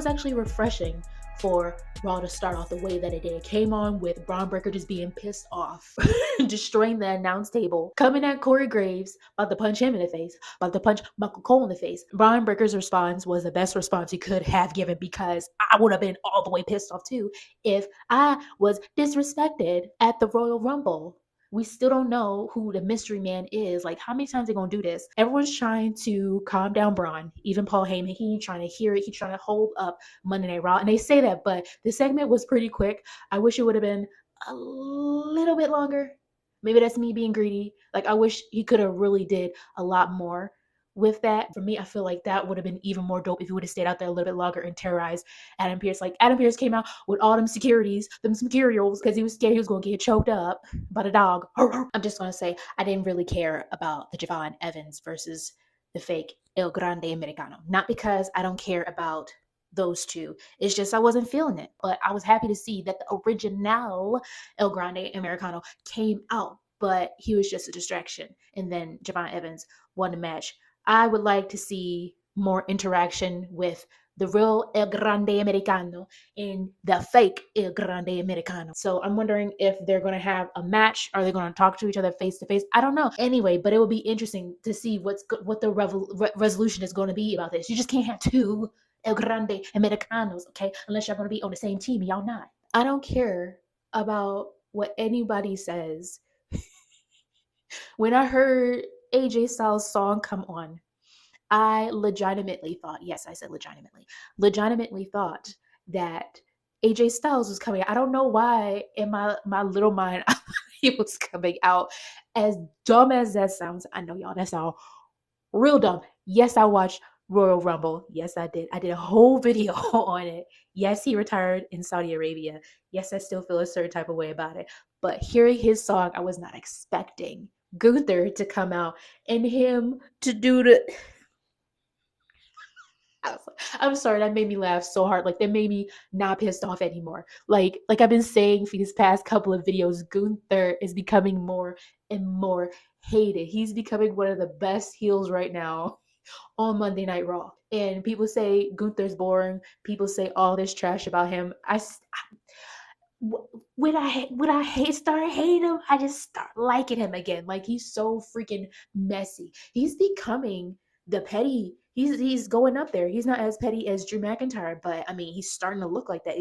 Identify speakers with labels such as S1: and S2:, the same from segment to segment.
S1: was actually refreshing for Raw to start off the way that it did. It came on with Braun Breaker just being pissed off, destroying the announce table, coming at Corey Graves, about to punch him in the face, about to punch Michael Cole in the face. Braun Breaker's response was the best response he could have given, because I would have been all the way pissed off too if I was disrespected at the Royal Rumble. We still don't know who the mystery man is. Like, how many times are they gonna do this? Everyone's trying to calm down Braun. Even Paul Heyman, he ain't trying to hear it. He's trying to hold up Monday Night Raw. And they say that, but the segment was pretty quick. I wish it would have been a little bit longer. Maybe that's me being greedy. Like, I wish he could have really did a lot more with that. For me, I feel like that would have been even more dope if he would have stayed out there a little bit longer and terrorized Adam Pearce. Like, Adam Pearce came out with all them securities, them securials, because he was scared he was going to get choked up by the dog. I'm just going to say, I didn't really care about the Javon Evans versus the fake El Grande Americano. Not because I don't care about those two. It's just I wasn't feeling it. But I was happy to see that the original El Grande Americano came out, but he was just a distraction. And then Javon Evans won the match. I would like to see more interaction with the real El Grande Americano and the fake El Grande Americano. So I'm wondering if they're going to have a match. Are they going to talk to each other face to face? I don't know. Anyway, but it will be interesting to see what the resolution is going to be about this. You just can't have two El Grande Americanos, okay? Unless y'all going to be on the same team and y'all not. I don't care about what anybody says. When I heard AJ Styles' song come on, I legitimately thought, yes, I said legitimately thought that AJ Styles was coming out. I don't know why in my little mind I thought he was coming out. As dumb as that sounds, I know y'all, that sounds real dumb. Yes, I watched Royal Rumble. Yes, I did. I did a whole video on it. Yes, he retired in Saudi Arabia. Yes, I still feel a certain type of way about it. But hearing his song, I was not expecting Gunther to come out and him to do the... I'm sorry, that made me laugh so hard. Like, that made me not pissed off anymore. Like I've been saying for these past couple of videos, Gunther is becoming more and more hated. He's becoming one of the best heels right now on Monday Night Raw. And people say Gunther's boring. People say all this trash about him. When I start hating him, I just start liking him again. Like, he's so freaking messy. He's becoming the petty. He's going up there. He's not as petty as Drew McIntyre, but I mean, he's starting to look like that.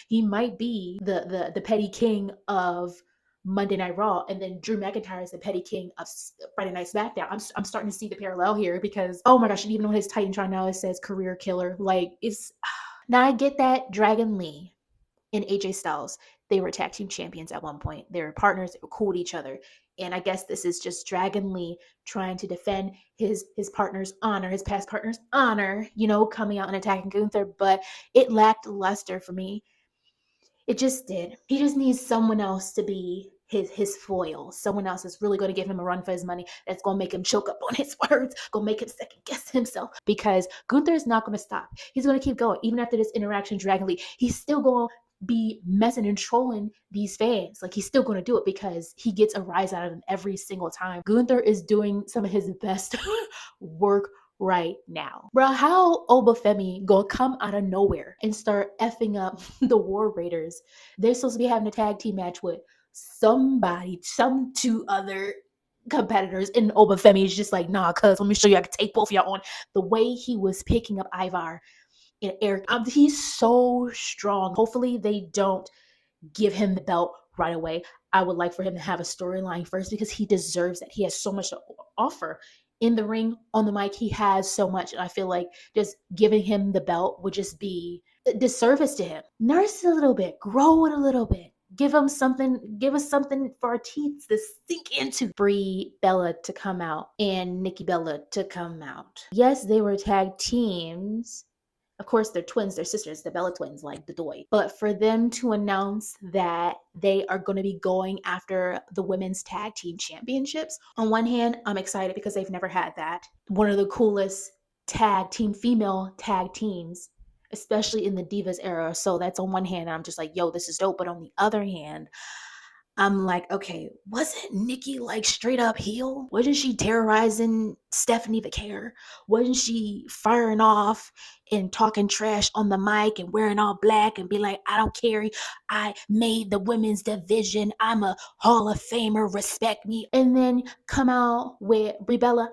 S1: He might be the petty king of Monday Night Raw, and then Drew McIntyre is the petty king of Friday Night SmackDown. I'm starting to see the parallel here, because, oh my gosh, even on his Titantron now it says career killer. Like, it's... Now I get that Dragon Lee and AJ Styles, they were tag team champions at one point. They were partners. They were cool with each other. And I guess this is just Dragon Lee trying to defend his partner's honor, his past partner's honor, coming out and attacking Gunther. But it lacked luster for me. It just did. He just needs someone else to be his foil. Someone else that's really going to give him a run for his money, that's going to make him choke up on his words, going to make him second guess himself. Because Gunther is not going to stop. He's going to keep going. Even after this interaction, Dragon Lee, he's still going to be messing and trolling these fans. Like, he's still going to do it because he gets a rise out of them every single time. Gunther is doing some of his best work right now. Bro, how Oba Femi gonna come out of nowhere and start effing up the War Raiders? They're supposed to be having a tag team match with some two other competitors, and Oba Femi is just like, nah, cuz let me show you I can take both of y'all on. The way he was picking up Ivar and Eric, he's so strong. Hopefully they don't give him the belt right away. I would like for him to have a storyline first, because he deserves it. He has so much to offer. In the ring, on the mic, he has so much. And I feel like just giving him the belt would just be a disservice to him. Nurse it a little bit, grow it a little bit. Give us something for our teeth to sink into. Brie Bella to come out and Nikki Bella to come out. Yes, they were tag teams. Of course, they're twins, they're sisters, the Bella twins, like the Doy. But for them to announce that they are going to be going after the women's tag team championships, on one hand, I'm excited because they've never had that. One of the coolest female tag teams, especially in the Divas era. So that's on one hand, I'm just like, yo, this is dope. But on the other hand, I'm like, okay, wasn't Nikki like straight up heel? Wasn't she terrorizing Stephanie Vaquer? Wasn't she firing off and talking trash on the mic and wearing all black and be like, I don't care. I made the women's division. I'm a Hall of Famer. Respect me. And then come out with Brie Bella.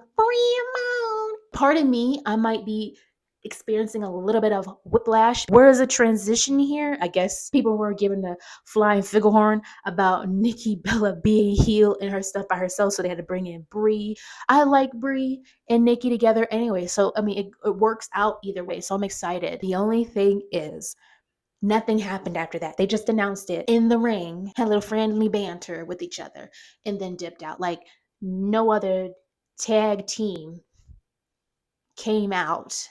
S1: Pardon me, I might be experiencing a little bit of whiplash. Where is a transition here? I guess people were given the flying figurehead about Nikki Bella being heel and her stuff by herself, so they had to bring in Brie. I like Brie and Nikki together anyway, so I mean it works out either way, so I'm excited. The only thing is nothing happened after that. They just announced it in the ring, had a little friendly banter with each other, and then dipped out. Like no other tag team came out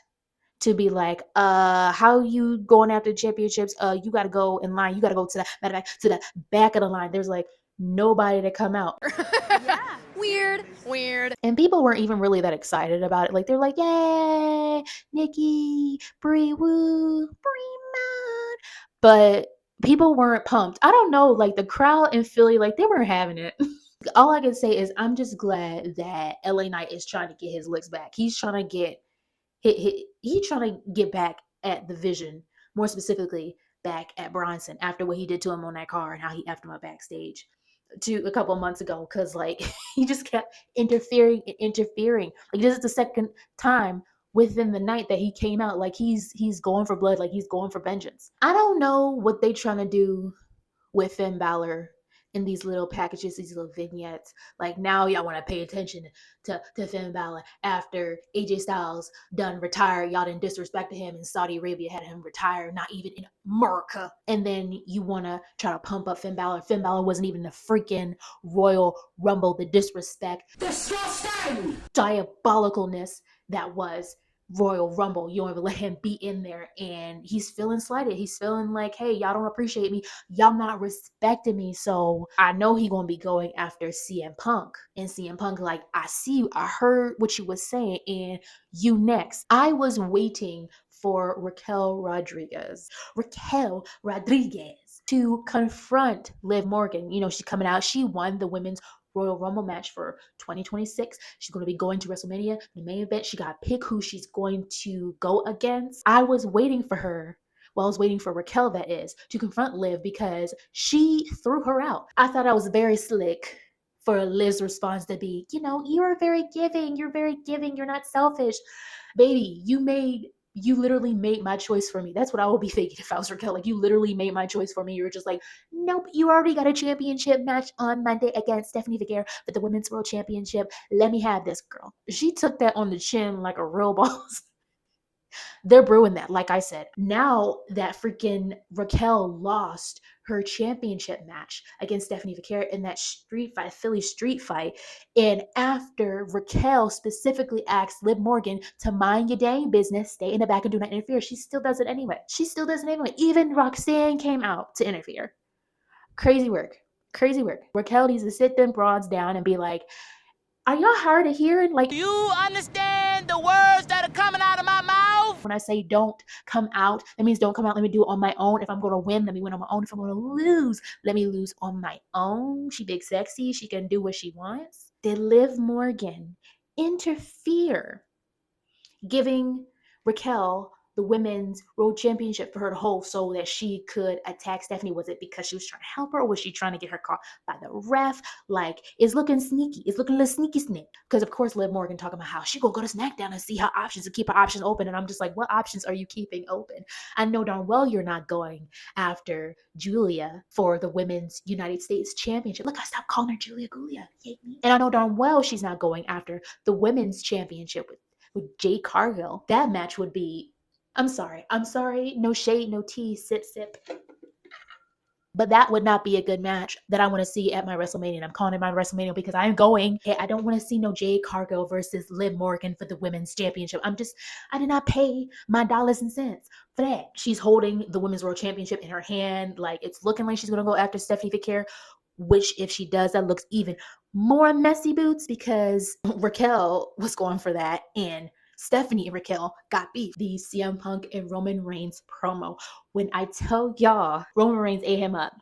S1: to be like, how you going after the championships? You gotta go in line. You gotta go to the back of the line. There's like nobody to come out.
S2: Yeah. Weird.
S1: And people weren't even really that excited about it. Like they're like, yay, Nikki, Brie, woo, Brie, man. But people weren't pumped. I don't know, like the crowd in Philly, like they weren't having it. All I can say is I'm just glad that LA Knight is trying to get his looks back. He's trying to get he trying to get back at the Vision, more specifically back at Bronson after what he did to him on that car and how he effed him up backstage to a couple of months ago, because like he just kept interfering and interfering. Like this is the second time within the night that he came out. Like he's going for blood, like he's going for vengeance. I don't know what they trying to do with Finn Balor in these little packages, these little vignettes. Like now y'all want to pay attention to Finn Balor after AJ Styles done retired. Y'all didn't disrespect him in Saudi Arabia, had him retire, not even in America. And then you want to try to pump up Finn Balor. Finn Balor wasn't even the freaking Royal Rumble. The disrespect, disgusting diabolicalness that was Royal Rumble. You don't even let him be in there, and he's feeling slighted. He's feeling like, hey, y'all don't appreciate me. Y'all not respecting me. So I know he gonna be going after CM Punk. And CM Punk, like, I see you. I heard what you was saying, and you next. I was waiting for Raquel Rodriguez to confront Liv Morgan. You know, she's coming out. She won the women's Royal Rumble match for 2026. She's going to be going to WrestleMania, the main event. She got to pick who she's going to go against. I was waiting for her. Well, I was waiting for Raquel, that is, to confront Liv because she threw her out. I thought I was very slick for Liv's response to be, you know, you're very giving. You're very giving. You're not selfish. Baby, you literally made my choice for me. That's what I would be thinking if I was Raquel. Like, you literally made my choice for me. You were just like, nope, you already got a championship match on Monday against Stephanie Vaquer for the Women's World Championship. Let me have this, girl. She took that on the chin like a real boss. They're brewing that, like I said. Now that freaking Raquel lost her championship match against Stephanie Vaquer in that street fight, Philly street fight, and after Raquel specifically asked Liv Morgan to mind your dang business, stay in the back and do not interfere, she still does it anyway. Even Roxanne came out to interfere. Crazy work. Raquel needs to sit them broads down and be like, are y'all hard of hearing? Like,
S2: Do you understand the words that are coming out of my mouth?
S1: when I say don't come out, that means don't come out. Let me do it on my own. If I'm going to win, let me win on my own. If I'm going to lose, let me lose on my own. She big sexy. She can do what she wants. Did Liv Morgan interfere, giving Raquel the women's world championship for her to hold so that she could attack Stephanie? Was it because she was trying to help her, or was she trying to get her caught by the ref? Like, it's looking sneaky. It's looking a little sneaky snake. Because of course Liv Morgan talking about how she gonna go to SmackDown and see her options and keep her options open. And I'm just like, what options are you keeping open? I know darn well you're not going after Julia for the women's United States Championship. Look, I stopped calling her Julia Gulia. And I know darn well she's not going after the women's championship with Jade Cargill. That match would be, I'm sorry. No shade, no tea, sip. But that would not be a good match that I want to see at my WrestleMania. And I'm calling it my WrestleMania because I'm going. I don't want to see no Jade Cargill versus Liv Morgan for the women's championship. I did not pay my dollars and cents for that. She's holding the women's world championship in her hand. Like, it's looking like she's going to go after Stephanie Vaquer, which if she does, that looks even more messy boots because Raquel was going for that. And Stephanie and Raquel got beef. The CM Punk and Roman Reigns promo. When I tell y'all, Roman Reigns ate him up.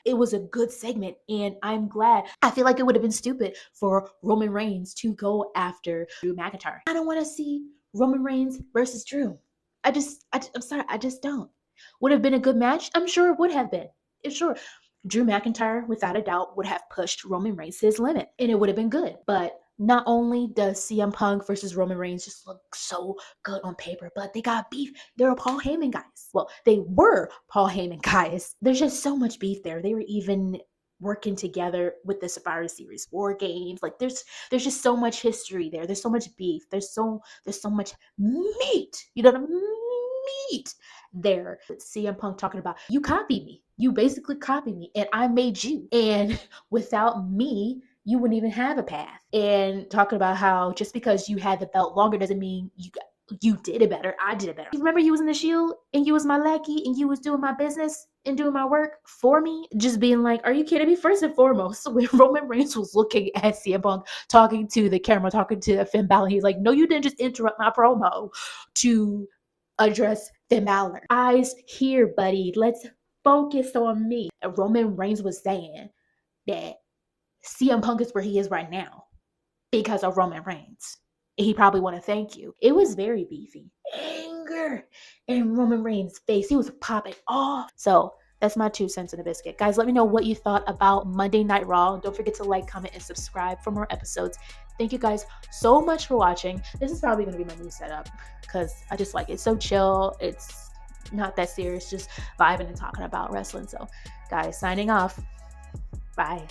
S1: It was a good segment, and I'm glad. I feel like it would have been stupid for Roman Reigns to go after Drew McIntyre. I don't want to see Roman Reigns versus Drew. I'm sorry, I just don't. Would have been a good match? I'm sure it would have been. Sure. Drew McIntyre, without a doubt, would have pushed Roman Reigns to his limit, and it would have been good. But not only does CM Punk versus Roman Reigns just look so good on paper, but they got beef. They're Paul Heyman guys. Well, they were Paul Heyman guys. There's just so much beef there. They were even working together with the Survivor Series War Games. Like there's just so much history there. There's so much beef. There's so much meat. You know what I mean? Meat there. CM Punk talking about, you copied me. You basically copied me, and I made you. And without me, you wouldn't even have a path. And talking about how just because you had the belt longer doesn't mean you did it better. I did it better. You remember you was in the Shield and you was my lackey and you was doing my business and doing my work for me? Just being like, are you kidding me? First and foremost, when Roman Reigns was looking at CM Punk, talking to the camera, talking to Finn Balor, he's like, no, you didn't just interrupt my promo to address Finn Balor. Eyes here, buddy. Let's focus on me. And Roman Reigns was saying that CM Punk is where he is right now because of Roman Reigns. He probably want to thank you. It was very beefy. Anger in Roman Reigns' face. He was popping off. So that's my 2 cents in a biscuit. Guys, let me know what you thought about Monday Night Raw. Don't forget to like, comment, and subscribe for more episodes. Thank you guys so much for watching. This is probably going to be my new setup because I just like it. It's so chill. It's not that serious. Just vibing and talking about wrestling. So guys, signing off. Bye.